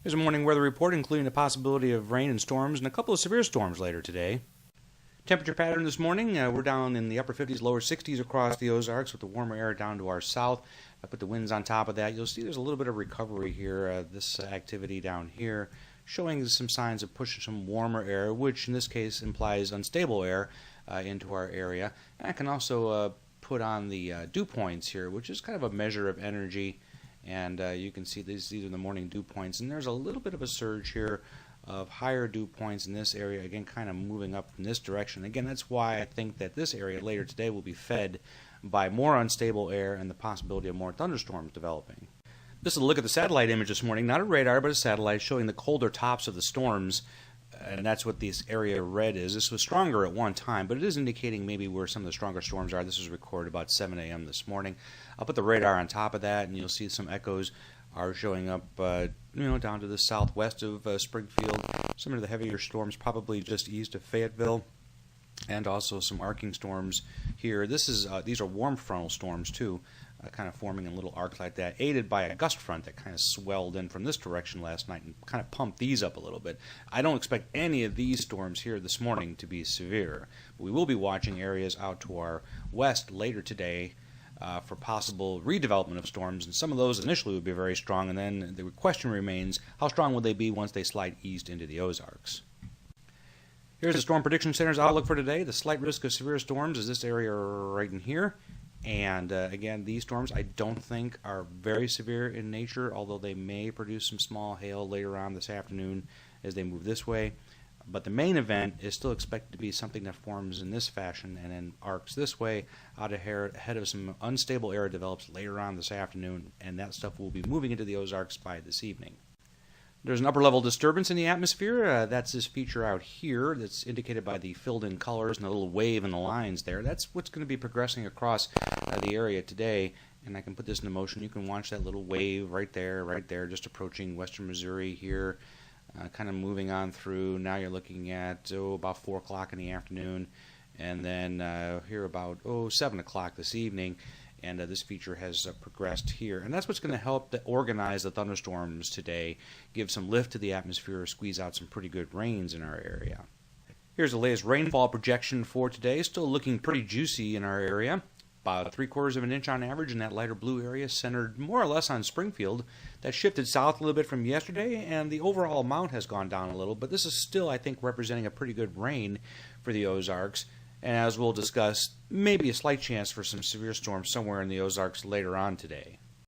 Here's a morning weather report, including the possibility of rain and storms and a couple of severe storms later today. Temperature pattern this morning, we're down in the upper 50s, lower 60s across the Ozarks with the warmer air down to our south. I put the winds on top of that. You'll see there's a little bit of recovery here. This activity down here showing some signs of pushing some warmer air, which in this case implies unstable air into our area. And I can also put on the dew points here, which is kind of a measure of energy. And you can see these are the morning dew points. And there's a little bit of a surge here of higher dew points in this area, again kind of moving up in this direction. Again, that's why I think that this area later today will be fed by more unstable air and the possibility of more thunderstorms developing. This is a look at the satellite image this morning, not a radar but a satellite showing the colder tops of the storms, and that's what this area red is. This was stronger at one time, but it is indicating maybe where some of the stronger storms are. This was recorded about 7 a.m. this morning. I'll put the radar on top of that and you'll see some echoes are showing up down to the southwest of Springfield. Some of the heavier storms probably just east of Fayetteville, and also some arcing storms here. These are warm frontal storms too, kind of forming in little arcs like that, aided by a gust front that kind of swelled in from this direction last night and kind of pumped these up a little bit. I don't expect any of these storms here this morning to be severe. We will be watching areas out to our west later today for possible redevelopment of storms, and some of those initially would be very strong, and then the question remains, how strong will they be once they slide east into the Ozarks? Here's the Storm Prediction Center's outlook for today. The slight risk of severe storms is this area right in here, and again, these storms I don't think are very severe in nature, although they may produce some small hail later on this afternoon as they move this way. But the main event is still expected to be something that forms in this fashion and then arcs this way out ahead of some unstable air develops later on this afternoon, and that stuff will be moving into the Ozarks by this evening. There's an upper level disturbance in the atmosphere. That's this feature out here that's indicated by the filled in colors and a little wave in the lines there. That's what's going to be progressing across the area today, and I can put this into motion. You can watch that little wave right there, just approaching western Missouri here. Kind of moving on through. Now you're looking at about 4 o'clock in the afternoon, and then here about 7 o'clock this evening, and this feature has progressed here. And that's what's going to help to organize the thunderstorms today, give some lift to the atmosphere, squeeze out some pretty good rains in our area. Here's the latest rainfall projection for today. Still looking pretty juicy in our area. About 3/4 of an inch on average in that lighter blue area, centered more or less on Springfield. That shifted south a little bit from yesterday, and the overall amount has gone down a little, but this is still, I think, representing a pretty good rain for the Ozarks. And as we'll discuss, maybe a slight chance for some severe storms somewhere in the Ozarks later on today.